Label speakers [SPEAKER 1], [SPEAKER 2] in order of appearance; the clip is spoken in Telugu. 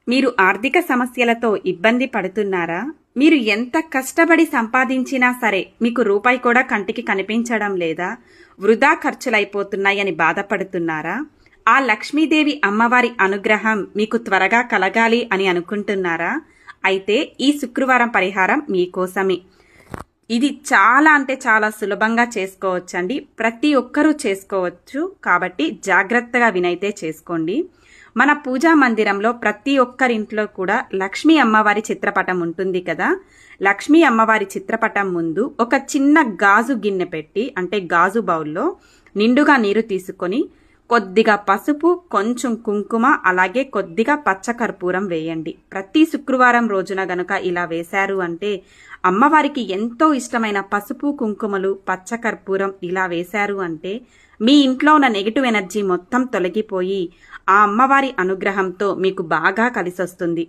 [SPEAKER 1] మీరు ఆర్థిక సమస్యలతో ఇబ్బంది పడుతున్నారా? మీరు ఎంత కష్టపడి సంపాదించినా సరే మీకు రూపాయి కూడా కంటికి కనిపించడం లేదా? వృధా ఖర్చులైపోతున్నాయని బాధపడుతున్నారా? ఆ లక్ష్మీదేవి అమ్మవారి అనుగ్రహం మీకు త్వరగా కలగాలి అని అనుకుంటున్నారా? అయితే ఈ శుక్రవారం పరిహారం మీకోసమే. ఇది చాలా అంటే చాలా సులభంగా చేసుకోవచ్చండి. ప్రతి ఒక్కరూ చేసుకోవచ్చు. కాబట్టి జాగ్రత్తగా వినైతే చేసుకోండి. మన పూజా మందిరంలో ప్రతి ఒక్కరింట్లో కూడా లక్ష్మీ అమ్మవారి చిత్రపటం ఉంటుంది కదా. లక్ష్మీ అమ్మవారి చిత్రపటం ముందు ఒక చిన్న గాజు గిన్నె పెట్టి, అంటే గాజు బౌల్లో నిండుగా నీరు తీసుకొని కొద్దిగా పసుపు, కొంచెం కుంకుమ, అలాగే కొద్దిగా పచ్చకర్పూరం వేయండి. ప్రతి శుక్రవారం రోజున గనుక ఇలా వేశారు అంటే అమ్మవారికి ఎంతో ఇష్టమైన పసుపు, కుంకుమలు, పచ్చకర్పూరం ఇలా వేశారు అంటే మీ ఇంట్లో ఉన్న నెగిటివ్ ఎనర్జీ మొత్తం తొలగిపోయి ఆ అమ్మవారి అనుగ్రహంతో మీకు బాగా కలిసొస్తుంది.